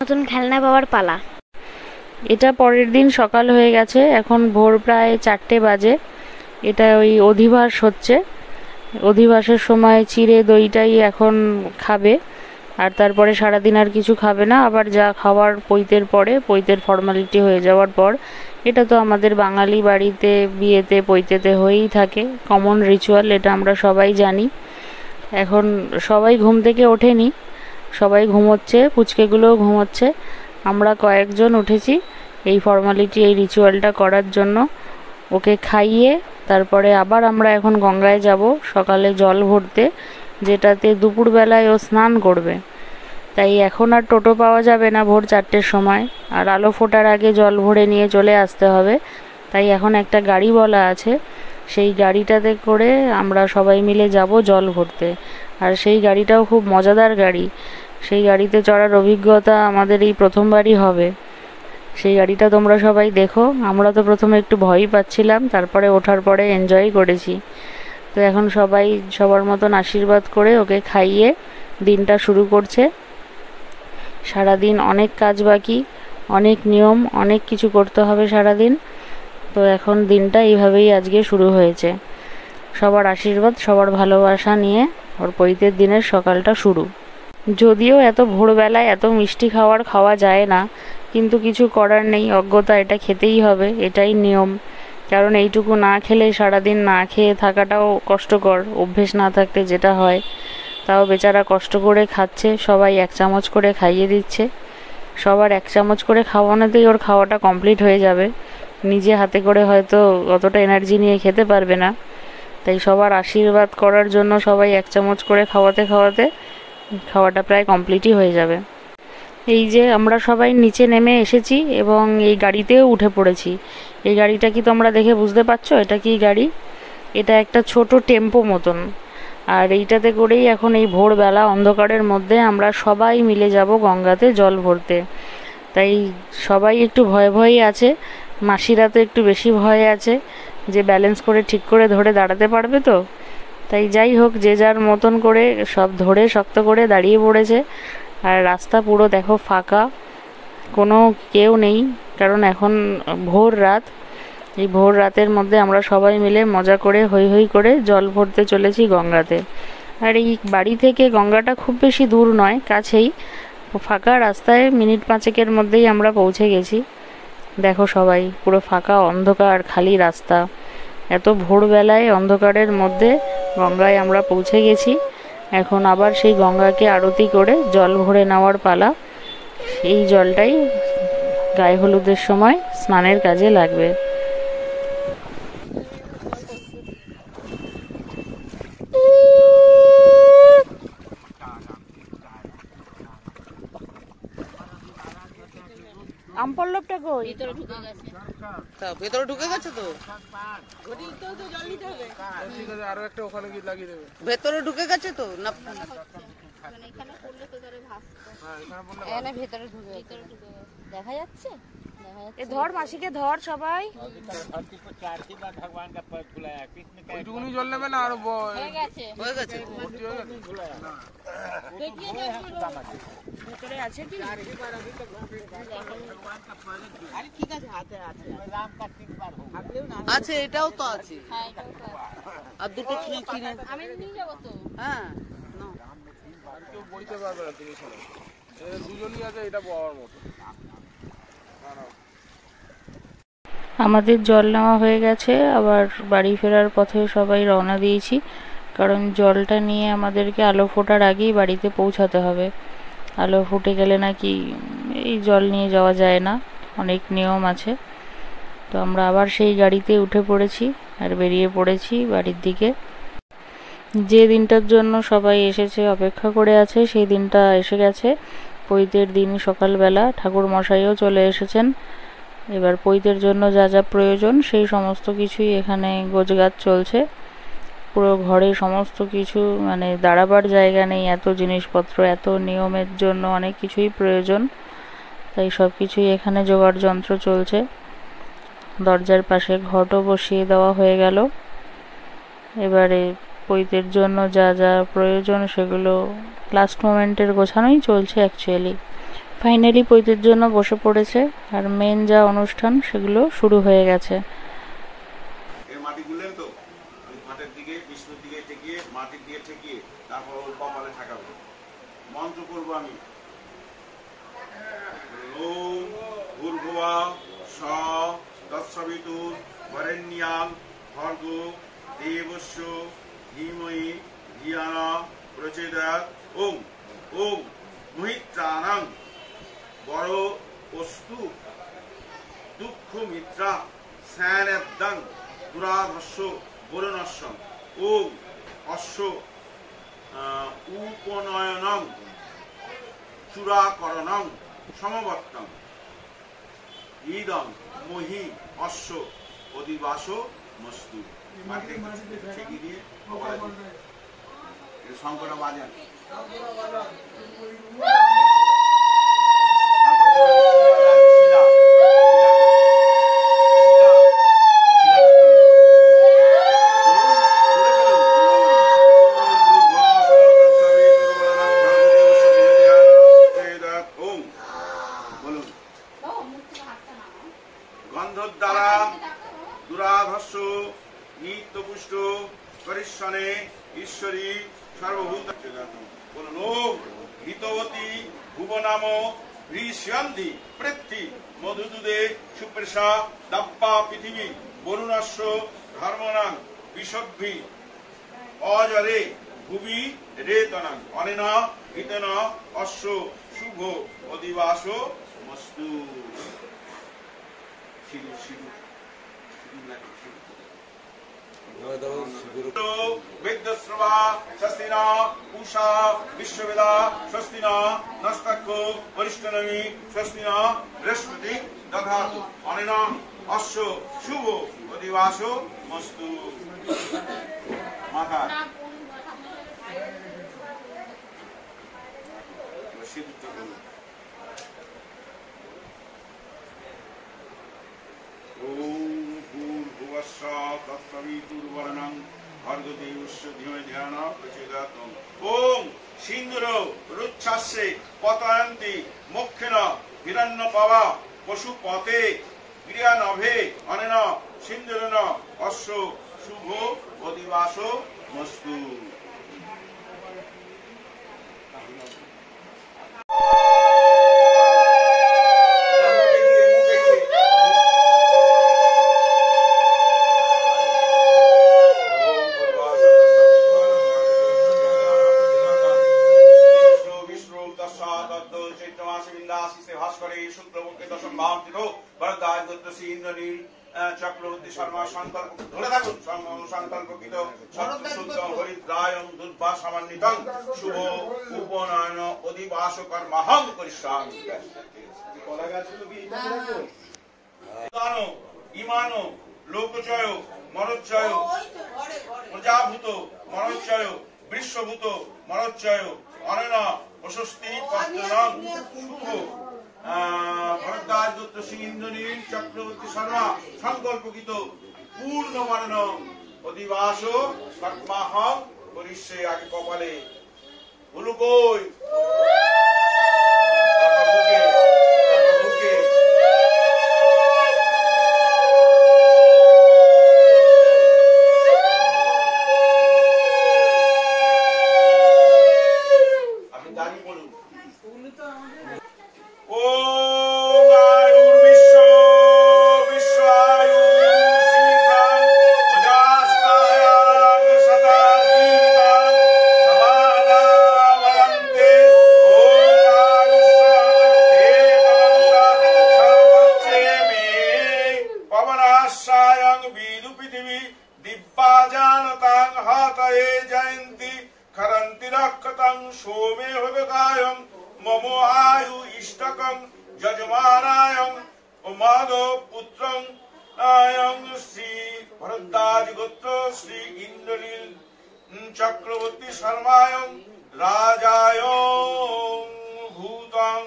নতুন খেলনা পাওয়ার পালা। এটা পরের দিন সকাল হয়ে গেছে, এখন ভোর প্রায় 4টে বাজে। এটা ওই অধিবাস হচ্ছে, অধিবাসের সময় চিড়ে দইটাই এখন খাবে, আর তারপরে সারাদিন আর কিছু খাবে না। আবার যা খাওয়ার পৈতের পরে, পৈতের ফর্মালিটি হয়ে যাওয়ার পর, এটা তো আমাদের বাঙালি বাড়িতে বিয়েতে পৈতেতে হয়েই থাকে, কমন রিচুয়াল, এটা আমরা সবাই জানি। এখন সবাই ঘুম থেকে ওঠেনি, সবাই ঘুমোচ্ছে, পুচকেগুলোও ঘুমোচ্ছে। আমরা কয়েকজন উঠেছি এই ফর্মালিটি, এই রিচুয়ালটা করার জন্য। ওকে খাইয়ে তারপরে আবার আমরা এখন গঙ্গায় যাব সকালে জল ভরতে, যেটাতে দুপুরবেলায় ও স্নান করবে। তাই এখন আর টোটো পাওয়া যাবে না ভোর 4টের সময়, আর আলো ফোটার আগে জল ভরে নিয়ে চলে আসতে হবে। তাই এখন একটা গাড়ি বলা আছে, সেই গাড়িটাতে করে আমরা সবাই মিলে যাব জল ভরতে। আর সেই গাড়িটাও খুব মজাদার গাড়ি, সেই গাড়িতে চড়ার অভিজ্ঞতা আমাদের এই প্রথমবারই হবে। সেই গাড়িটা তোমরা সবাই দেখো। আমরা তো প্রথমে একটু ভয়ই পাচ্ছিলাম, তারপরে ওঠার পরে এনজয় করেছি। তো এখন সবাই সবার মতন আশীর্বাদ করে ওকে খাইয়ে দিনটা শুরু করছে। সারাদিন অনেক কাজ বাকি, অনেক নিয়ম, অনেক কিছু করতে হবে সারাদিন। তো এখন দিনটা এইভাবেই আজকে শুরু হয়েছে। সবার আশীর্বাদ, সবার ভালোবাসা নিয়ে ওর পৈতের দিনের সকালটা শুরু। যদিও এত ভোরবেলায় এত মিষ্টি খাওয়া যায় না, কিন্তু কিছু করার নেই, অজ্ঞতা, এটা খেতেই হবে, এটাই নিয়ম। কারণ এইটুকু না খেলে সারাদিন না খেয়ে থাকাটাও কষ্টকর, অভ্যেস না থাকলে যেটা হয়। তাও বেচারা কষ্ট করে খাচ্ছে, সবাই 1 চামচ করে খাইয়ে দিচ্ছে। সবার 1 চামচ করে খাওয়ানোতেই ওর খাওয়াটা কমপ্লিট হয়ে যাবে। নিজে হাতে করে হয়তো অতটা এনার্জি নিয়ে খেতে পারবে না। তাই সবার আশীর্বাদ করার জন্য সবাই 1 চামচ করে খাওয়াতে খাওয়াতে খাওয়াটা প্রায় কমপ্লিটই হয়ে যাবে। এই যে আমরা সবাই নিচে নেমে এসেছি এবং এই গাড়িতেও উঠে পড়েছি। এই গাড়িটা কি তোমরা দেখে বুঝতে পারছো এটা কি গাড়ি? এটা একটা ছোট টেম্পো মতন। আর এইটাতে করেই এখন এই ভোরবেলা অন্ধকারের মধ্যে আমরা সবাই মিলে যাব গঙ্গাতে জল ভরতে। তাই সবাই একটু ভয়ে ভয়েই আছে, মাসিরা তো একটু বেশি ভয়ে আছে যে ব্যালেন্স করে ঠিক করে ধরে দাঁড়াতে পারবে তো। তাই যাই হোক, যে যার মতন করে সব ধরে শক্ত করে দাঁড়িয়ে পড়েছে। আর রাস্তা পুরো দেখো ফাঁকা, কোনো কেউ নেই, কারণ এখন ভোর রাত। এই ভোর রাতের মধ্যে আমরা সবাই মিলে মজা করে হৈ হৈ করে জল ভরতে চলেছি গঙ্গাতে। আর এই বাড়ি থেকে গঙ্গাটা খুব বেশি দূর নয়, কাছেই, ফাঁকা রাস্তায় মিনিট 5 মধ্যেই আমরা পৌঁছে গেছি। দেখো সবাই, পুরো ফাঁকা, অন্ধকার, খালি রাস্তা। এত ভোরবেলায় অন্ধকারের মধ্যে গঙ্গায় আমরা পৌঁছে গেছি। এখন আবার সেই গঙ্গাকে আরতি করে জল ভরে নেওয়ার পালা। এই জলটাই গায়ে হলুদের সময় স্নানের কাজে লাগবে। আমপল্লবটা কই? ভেতরে ঢুকে গেছে তো, আরো একটা ওখানে গিয়ে লাগিয়ে দেবে। ভেতরে ঢুকে গেছে তো না, ভেতরে ঢুকে দেখা যাচ্ছে। ধর মাসিকে, ধর সবাই। ওইটুকুনি জল নেবে না, আরো হয়ে গেছে। ভেতরে আছে কি? আছে, এটাও তো আছে। আর দুটো কিনে আমি নিয়ে যাবো তো। হ্যাঁ, কেউ বইতে পারবে না তুমি শোনো, দুজনই আছে, এটা বড় মতো। আমাদের জল নেওয়া হয়ে গেছে, আবার বাড়ি ফেরার পথে সবাই রওনা দিয়েছি। কারণ জলটা নিয়ে আমাদেরকে আলো ফোটার আগেই বাড়িতে পৌঁছাতে হবে। আলো ফুটে গেলে নাকি এই জল নিয়ে যাওয়া যায় না, অনেক নিয়ম আছে। তো আমরা আবার সেই গাড়িতে উঠে পড়েছি আর বেরিয়ে পড়েছি বাড়ির দিকে। যে দিনটার জন্য সবাই এসেছে, অপেক্ষা করে আছে, সেই দিনটা এসে গেছে। পৈতের দিন সকালবেলা ঠাকুর মশাইও চলে এসেছেন। এবার পৈতের জন্য যা যা প্রয়োজন সেই সমস্ত কিছুই এখানে গোছগাছ চলছে। পুরো ঘরে সমস্ত কিছু, মানে দাঁড়াবার জায়গা নেই, এত জিনিসপত্র, এত নিয়মের জন্য অনেক কিছুই প্রয়োজন। তাই সব কিছুই এখানে জোগাড় যন্ত্র চলছে। দরজার পাশে ঘটও বসিয়ে দেওয়া হয়ে গেল। এবারে পৈতের জন্য যা যা প্রয়োজন সেগুলো লাস্ট মোমেন্টের গোছানোই চলছে অ্যাকচুয়ালি। ফাইনালি পৈতের জন্য বসে পড়েছে, আর মেন যা অনুষ্ঠান সেগুলো শুরু হয়ে গেছে। এর মাটি গুললেন তো, মাটির দিকে বিষ্ণুর দিকে ঠেকিয়ে, মাটির দিকে ঠেকিয়ে তারপর ওর কপালে ঠেকাবো। মন্ত্র করবো আমি। ওম ভূর্ভুবঃ স্বঃ তৎসবিতুর্ বরেণ্যং ভর্গো দেবস্য ধীমহি ধিয়া ন প্রচোদয়াৎ। ওম ওম মহিত্রাণং বড় অস্তু দুঃখ মিত্রা স্যানেদ্যং দুরাধস্য বরুণস্য। ওম অশ্ব উপনয়নং চূড়াকরণং সমবর্তং ইদং মহি অশ্ব অধিবাস মস্তু। ঠিকই দিয়ে শঙ্করা বাজান। গন্ধদ্বারা দুরাধস্য নিত্যপুষ্ট করিষ্যনে ঈশ্বরী সর্বভূত। বলুন ওম হিতবতী ভুবনাম হৃষ্যন্তি পৃথ্বী মধুদুদে সুপ্রেষা দাপ্পা পৃথিবী বরুণস্য ধর্মনাং বিষভি অজরে ভুবি রেতনাং অনেন হিতেন অশ্ব শুভ অধিবাস মস্তু। বেদশ্রবা স্বস্তি না উষা বিশ্ববেদা স্বস্তি না নস্তক্ষ বরিষ্ঠনমি স্বস্তি না বৃহস্পতি দধাতু অনেন অশ্ব শুভ অধিবাস মস্তু। মাথা ওম সিন্ধুর রুচ্ছ্বাসে পতয়ন্তি মোক্ষেন হিরণ্য পাবা পশুপতে ক্রিয়ানভে অনেন সিন্ধুরেন অশ্ব শুভ অধিবাস মস্তু। চক্রবর্তী শর্মা সংকল্প ধরে থাকুন সংকল্পকৃত হরিদ্রায়ং দুর্বাসামান্বিতং শুভ উপনয়ন অধিবাস কর্মহং করিষ্যামি। ইমানো লোকচয় মরচ্চয় প্রজাভূত মরচ্চয় বৃষভূত মরচ্চয় অনেন প্রশস্তি পত্রং শুভ ভরদ্বাজ দত্ত সিং ইন্দ্রনীল চক্রবর্তী শর্মা সংকল্পকৃত পূর্ণমানন অধিবাস কর্মাহং করিষ্যে। আগে কপালে হুলুকই আপনি দাঁড়িয়ে বলুন। सोमे हृदकायं मम आयु इष्टकं यजमानायं माधव पुत्रं आयं श्री भरद्वाज गोत्र श्री इंद्रनील चक्रवर्ती शर्मायं राजायं भूतं